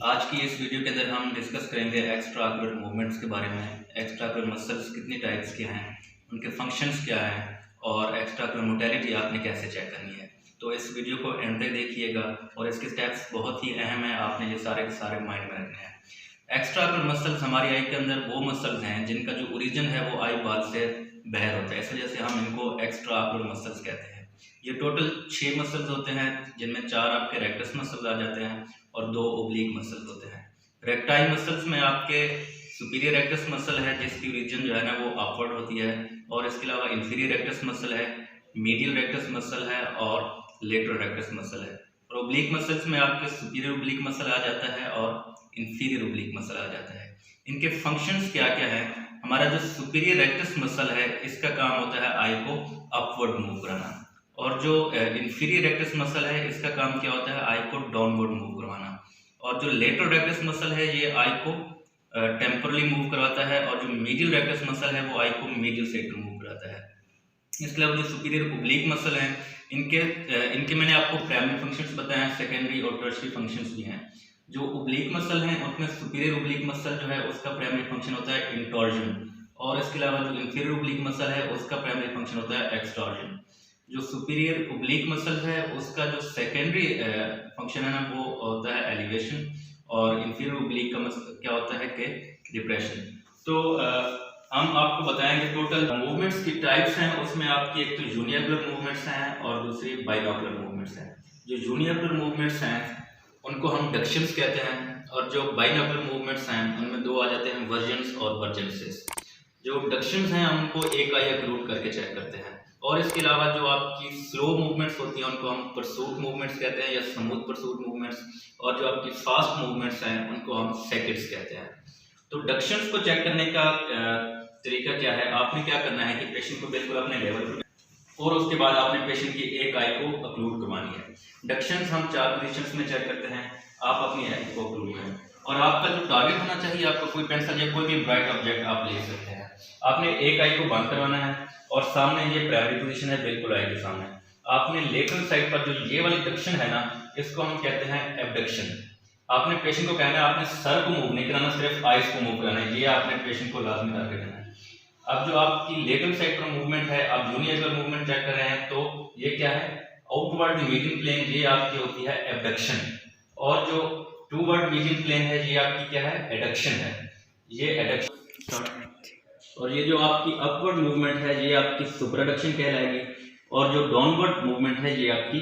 आज की इस वीडियो के अंदर हम डिस्कस करेंगे एक्स्ट्रा आर्कुलर मूवमेंट्स के बारे में। एक्स्ट्रा आर्कुलर मसल्स कितनी टाइप्स के हैं, उनके फंक्शंस क्या हैं और एक्स्ट्रा आर्कुलर मोटेलिटी आपने कैसे चेक करनी है। तो इस वीडियो को एंड तक देखिएगा और इसके स्टेप्स बहुत ही अहम हैं, आपने ये सारे के सारे माइंड में रखने हैं। एक्स्ट्रा आर्कुलर मसल्स हमारी आई के अंदर वो मसल्स हैं जिनका जो ओरिजिन है वो आई बाल से बाहर होता है, इस वजह से हम इनको एक्स्ट्रा आर्कुलर मसल्स कहते हैं। ये टोटल 6 मसल्स होते हैं जिनमें 4 आपके रेक्टस मसल्स आ जाते हैं और 2 ओब्लिक मसल्स होते हैं। रेक्टाइल मसल्स में आपके सुपीरियर रेक्टस मसल है जिसकी ओरिजिन जो है ना वो अपवर्ड होती है, और इसके अलावा इंफीरियर रेक्टस मसल है, मीडियल रेक्टस मसल है और लेटरल रेक्टस मसल है। और ओब्लिक मसल्स में आपके सुपीरियर ओब्लिक मसल आ जाता है और इंफीरियर ओब्लिक मसल आ जाता है। इनके फंक्शंस क्या क्या है? हमारा जो सुपीरियर रेक्टस मसल है इसका काम होता है आई को अपवर्ड मूव कराना, और जो इंफीरियर रेक्टस मसल है इसका काम क्या होता है आई को डाउनवर्ड मूव करवाना, और जो लेटरल रेक्टस मसल है ये आई को टेम्परली मूव करवाता है, और जो मीडियल रेक्टस मसल है वो आई को मीडियल साइड पर मूव कराता है। इसके अलावा जो सुपीरियर ओब्लिक मसल हैं इनके मैंने आपको प्राइमरी फंक्शंस बताए हैं, सेकेंडरी और टर्शियरी फंक्शंस भी हैं। जो ओब्लिक मसल हैं उनमें सुपीरियर ओब्लिक मसल जो है उसका प्राइमरी फंक्शन होता है इंटॉर्जन, और इसके अलावा जो इंफीरियर ओब्लिक मसल है उसका प्राइमरी फंक्शन होता है एक्सटॉर्जन। जो सुपीरियर ओब्लिक मसल है उसका जो सेकेंडरी फंक्शन है ना वो होता है एलिवेशन, और इंफीरियर ओब्लिक का क्या होता है कि डिप्रेशन। तो हम आपको बताएंगे टोटल मूवमेंट्स की टाइप्स हैं, उसमें आपकी एक तो यूनिएकुलर मूवमेंट्स हैं और दूसरी बाइनोकुलर मूवमेंट्स हैं। जो यूनिएकुलर मूवमेंट्स हैं उनको हम डक्शंस कहते हैं, और जो बाइनोकुलर मूवमेंट्स हैं उनमें 2 आ जाते हैं, वर्जन्स और वर्जेंसेस। जो डक्शंस हैं हम उनको एक आई अक्लूड करके चेक करते हैं, और इसके अलावा जो आपकी स्लो मूवमेंट्स होती हैं उनको हम परसूट मूवमेंट्स कहते हैं या स्मूथ परसूट मूवमेंट्स, और जो आपकी फास्ट मूवमेंट्स हैं उनको हम सेकेंड्स कहते हैं। तो डक्शंस को चेक करने का तरीका क्या है? आपने क्या करना है कि पेशेंट को बिल्कुल अपने लेवल पर, और उसके बाद आपने पेशेंट की एक आई को अक्लूड करवानी है। डक्शंस हम 4 पोजीशंस में चेक करते हैं, आप अपनी आई को अक्लूड करें, और आपका जो टारगेट होना चाहिए, आपका कोई पेंसिल या कोई भी ब्राइट ऑब्जेक्ट आप ले सकते हैं। आपने एक आई को बंद करवाना है और सामने ये प्राइमरी पोजीशन है बिल्कुल आई के सामने। आपने लेटरल साइड पर जो ये वाली डक्शन है ना इसको हम कहते हैं एबडक्शन। आपने पेशेंट को कहना है आपने सर को मूव नहीं कराना, सिर्फ आइज को मूव कराना है, ये आपने पेशेंट को लाजमी करके देना है। अब जो आपकी लेटरल साइड पर मूवमेंट है, आप यूनिएकुलर मूवमेंट चेक कर रहे हैं, तो ये क्या है? आउटवर्ड मीडियन प्लेन, ये आपकी होती है एबडक्शन, और जो टूवर्ड मीडियन प्लेन है ये आपकी क्या है? एडक्शन है, ये एडक्शन। और ये जो आपकी अपवर्ड मूवमेंट है ये आपकी सुपराडक्शन कहलाएगी, और जो डाउनवर्ड मूवमेंट है ये आपकी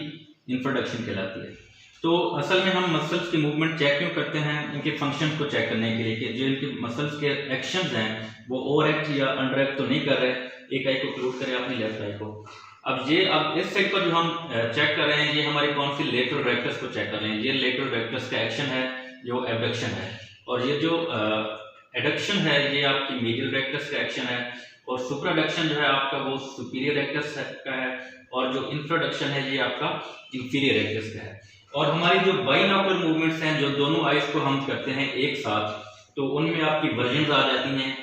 इंफ्राडक्शन कहलाती है। तो असल में हम मसल्स की मूवमेंट चेक क्यों करते हैं? इनके फंक्शंस को चेक करने के लिए कि जो इनके मसल्स के एक्शंस हैं वो ओवर एक्ट या अंडर एक्ट तो नहीं कर रहे। एक आई को क्लोज करें अपनी लेफ्ट आई को। अब इस साइड पर जो हम चेक कर रहे हैं ये हमारी कौन सी लेटरल रेक्टस को चेक कर रहे हैं। ये लेटरल रेक्टस का एक्शन है जो एबडक्शन है, और ये जो एडक्शन है ये आपकी मीडियल रेक्टस का एक्शन है, और सुपराडक्शन जो है आपका वो सुपीरियर रेक्टस का है, और जो इंफ्राडक्शन है ये आपका इंफीरियर रेक्टस का है। और हमारी जो बाइनोकुलर मूवमेंट्स हैं जो दोनों आइज को हम करते हैं एक साथ, तो उनमें आपकी वर्जन्स आ जाती हैं,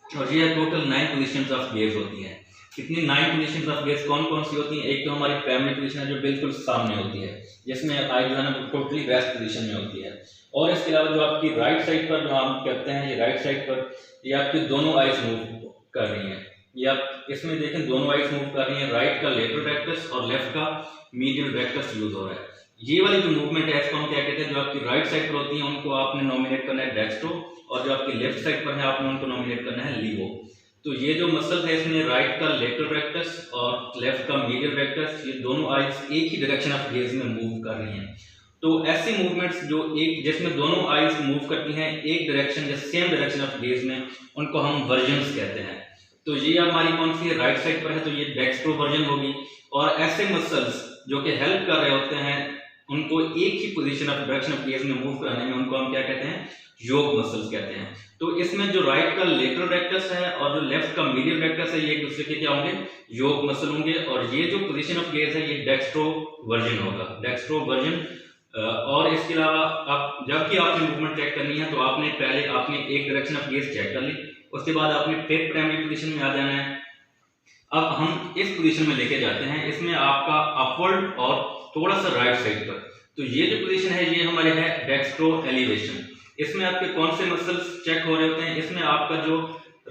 और ये टोटल 9 पोजीशंस ऑफ गेज होती हैं। कितनी 9 पोजीशंस ऑफ गेज कौन कौन सी होती हैं? एक तो हमारी प्राइमरी पोजीशन है जो बिल्कुल सामने होती है, जिसमें आई जो है ना टोटली रेस्ट पोजीशन में होती है, और इसके अलावा जो आपकी राइट साइड पर जो हम करते हैं, ये राइट साइड पर ये आपकी दोनों आइज मूव कर रही हैं। ये आप इसमें देखें दोनों आइज मूव कर रही हैं, राइट का लेटरल रेक्टस और लेफ्ट का मीडियल रेक्टस यूज हो रहा है। ये वाली जो मूवमेंट है इसको हम क्या कहते हैं? जो आपकी राइट साइड पर होती है उनको आपने नॉमिनेट करना है डेक्स्ट्रो, और जो आपकी लेफ्ट साइड पर है आपने उनको नॉमिनेट करना है लीवो। तो ये जो मसल है इसमें राइट का लेटरल रेक्टस और लेफ्ट का मीडियल रेक्टस, ये दोनों आइज एक ही डायरेक्शन ऑफ गेज में मूव कर रही हैं। तो ऐसी मूवमेंट्स जो एक जिसमें दोनों आइज मूव करती हैं एक डायरेक्शन या सेम डायरेक्शन ऑफ गेज में, उनको हम वर्जन्स कहते हैं। तो ये हमारी कौन सी है? राइट साइड पर है, तो ये डेक्स्ट्रो वर्जन होगी। और ऐसे मसल्स जो कि हेल्प कर रहे होते हैं उनको एक ही position of direction of gaze में मूव कराने में, उनको हम क्या कहते हैं? योक मसल्स कहते हैं। तो इसमें जो राइट का लेटरल रेक्टस है और जो लेफ्ट का मीडियल रेक्टस है ये एक दूसरे के क्या होंगे? योक मसल होंगे, और ये जो पोजीशन ऑफ गेज है ये डेक्स्ट्रो वर्जन होगा, डेक्स्ट्रो वर्जन। और इसके अलावा आप जब भी आपने मूवमेंट चेक करनी है तो आपने पहले एक डायरेक्शन ऑफ गेज चेक कर ली, उसके बाद आपने फिर प्राइमरी पोजीशन में आ जाना है। अब हम इस पोजीशन में लेके जाते हैं, इसमें आपका अपवर्ड और थोड़ा सा राइट साइड पर, तो ये जो पोजीशन है ये हमारे है डेक्स्ट्रो एलिवेशन। इसमें आपके कौन से मसल्स चेक हो रहे होते हैं? इसमें आपका जो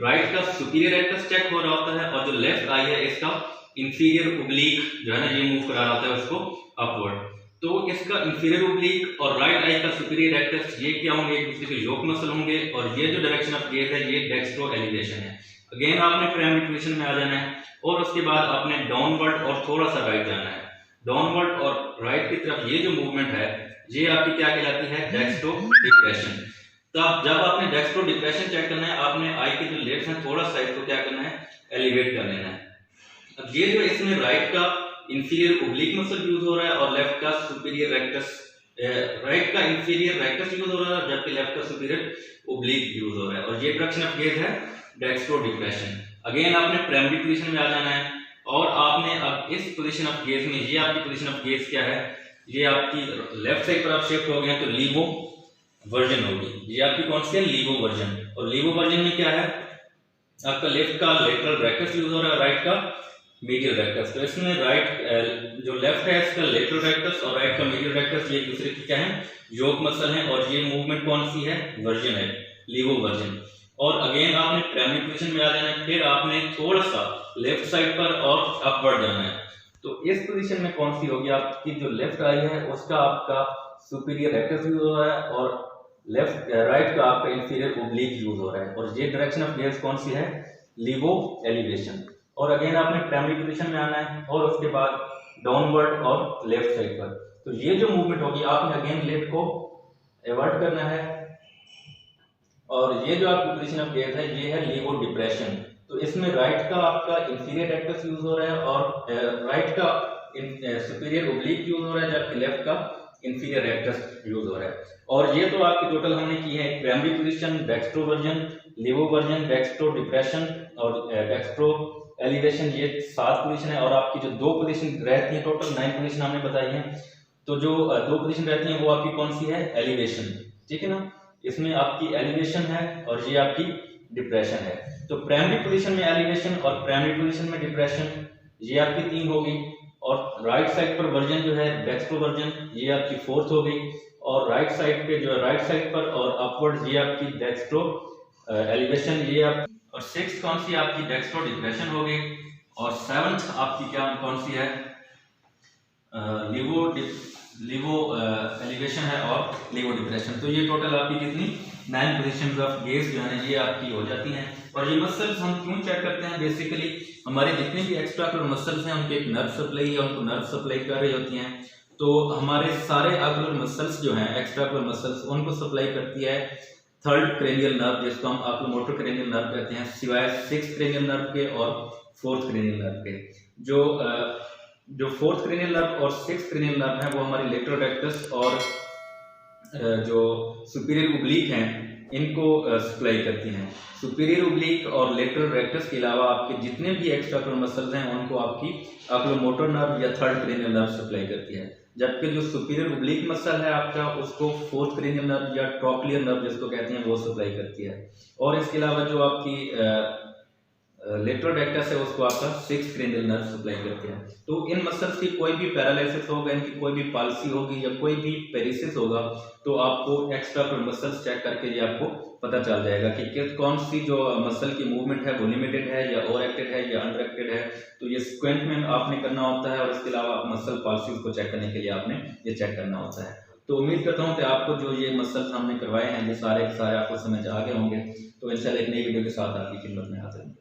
राइट का सुपीरियर रेक्टस चेक हो रहा होता है और जो लेफ्ट आई है इसका इंफीरियर ओब्लिक जो है ना ये मूव करा रहा होता है उसको अपवर्ड। तो इसका इंफीरियर ओब्लिक और राइट आई का सुपीरियर रेक्टस ये क्या होंगे? एक दूसरे के योक मसल होंगे और ये जो डायरेक्शन ऑफ गेज है ये डेक्स्ट्रो एलिवेशन है। अगेन आपने प्राइमरी पोजीशन में आ जाना है और उसके बाद आपने डाउनवर्ड और थोड़ा सा राइट जाना है। डाउनवर्ड और राइट की तरफ ये जो मूवमेंट है ये आपकी क्या कहलाती है? Dextro depression. तब जब आपने डेक्स्ट्रो डिप्रेशन चेक करना है आपने आई के जो लेफ्ट है थोड़ा सा इसको क्या करना है? एलिवेट कर लेना है। अब ये जो इसमें राइट का इंफीरियर ओब्लिक मसल यूज हो रहा है और लेफ्ट का सुपीरियर रेक्टस, राइट का इंफीरियर रेक्टस यूज हो रहा है जबकि लेफ्ट का सुपीरियर ओब्लिक यूज हो रहा है और ये डायरेक्शन ऑफ गेज है डेक्स्ट्रो डिप्रेशन। अगेन आपने प्राइमरी पोजीशन में आ जाना है और आपने अब इस पोजीशन ऑफ गेज में ये आपकी पोजीशन ऑफ गेज क्या है? ये आपकी लेफ्ट साइड पर आप शिफ्ट हो गए तो लीवो वर्जन होगी। ये आपकी कौन सी है? लीवो वर्जन। और लीवो वर्जन में क्या है? आपका लेफ्ट का लेटरल रेक्टस यूज हो रहा है, राइट का मीडियल रेक्टस। तो इसमें राइट जो लेफ्ट है इसका लेटरल रेक्टस और राइट का मीडियल रेक्टस ये दूसरे की क्या है? योक मसल है और ये मूवमेंट कौन सी है? वर्जन है, लीवो वर्जन। और अगेन आपने प्राइमरी पोजीशन में आ जाना है, फिर आपने थोड़ा सा लेफ्ट साइड पर और अपवर्ड जाना है। तो इस पोजीशन में कौन सी होगी? आपकी जो लेफ्ट आई है उसका आपका सुपीरियर रेक्टस यूज हो रहा है और लेफ्ट राइट का आपका इंफीरियर ओब्लिक यूज हो रहा है और ये डायरेक्शन ऑफ गेज कौन सी है? लीवो एलिवेशन। और अगेन आपने प्राइमरी पोजीशन में आना है और उसके बाद डाउनवर्ड और लेफ्ट साइड पर। तो ये जो मूवमेंट होगी आपने अगेन लेफ्ट को एवर्ट करना है और ये जो आपकी पोजीशन ऑफ गेज है ये है लीवो डिप्रेशन। तो इसमें राइट का आपका इंफीरियर रेक्टस यूज हो रहा है और राइट का सुपीरियर ओब्लिक यूज हो रहा है जबकि लेफ्ट का इंफीरियर रेक्टस यूज हो रहा है। और ये तो आपकी टोटल हमने की है primary position, dextro version, levo version, dextro depression और डेक्स्ट्रो एलिवेशन, ये 7 पोजीशन है। और आपकी जो 2 पोजीशन रहती है टोटल 9 पोजीशन हमने बताई है। तो जो 2 पोजीशन रहती है वो आपकी कौन सी है? एलिवेशन, ठीक है ना। इसमें आपकी एलिवेशन है और ये आपकी डिप्रेशन है। तो प्राइमरी पोजीशन में एलिवेशन और प्राइमरी पोजीशन में डिप्रेशन ये आपकी 3 होगी और राइट साइड पर वर्जन जो है डेक्स्ट्रो वर्जन ये आपकी 4th हो गई और राइट साइड पे जो राइट साइड पर और अपवर्ड ये आपकी डेक्स्ट्रो एलिवेशन ये आप। और 6th कौन सी आपकी? डेक्स्ट्रो डिप्रेशन हो गई और 7th आपकी क्या कौन सी है? लीवो एलिवेशन है और लीवो डिप्रेशन। तो ये टोटल आपकी कितनी 9 पोजीशंस ऑफ गेज जो है ना ये आपकी हो जाती हैं। और ये मसल्स हम क्यों चेक करते हैं? बेसिकली हमारे जितने भी एक्स्ट्राकुलर मसल्स हैं उनकी एक नर्व सप्लाई है, उनको नर्व सप्लाई कर रही होती हैं। तो हमारे सारे आकुलर मसल्स जो हैं एक्स्ट्राकुलर मसल्स उनको सप्लाई करती है 3rd क्रेनियल नर्व जिसको हम ऑक्यूलोमोटर क्रेनियल नर्व कहते हैं, सिवाय 6th क्रेनियल नर्व के और 4th क्रेनियल नर्व के। जो 4th क्रेनियल नर्व और 6th क्रेनियल नर्व है वो हमारे लेटरल रेक्टस और जो सुपीरियर ओब्लिक हैं इनको सप्लाई करती हैं। सुपीरियर ओब्लिक और लेटरल रेक्टस के अलावा आपके जितने भी एक्स्ट्राकुलर मसल्स हैं उनको आपकी ऑक्यूलोमोटर नर्व या 3rd क्रेनियल नर्व सप्लाई करती है। जबकि जो सुपीरियर ओब्लिक मसल है आपका उसको 4th क्रेनियल नर्व या ट्रोक्लियर नर्व जिसको कहते हैं वो सप्लाई करती है। और इसके अलावा जो आपकी लेटरल रेक्टस है उसको आपका 6th क्रेनियल नर्व सप्लाई करते हैं। तो इन मसल्स की कोई भी पैरालिसिस होगा, इनकी कोई भी पाल्सी होगी या कोई भी पेरिसिस होगा तो आपको एक्स्ट्राकुलर मसल्स चेक करके ये आपको पता चल जाएगा कि कौन सी जो मसल की मूवमेंट है वो लिमिटेड है या ओवर एक्टेड है या अंडर एक्टेड है। तो ये स्क्वेंट में आपने करना होता है और इसके अलावा मसल पाल्सीज को चेक करने के लिए आपने ये चेक करना होता है। तो उम्मीद करता हूँ कि आपको जो ये मसल्स हमने करवाए हैं ये सारे आपको समझ आ गए होंगे। तो इंशाल्लाह एक नई वीडियो के साथ आपकी खिदमत में हाजिर हूँ।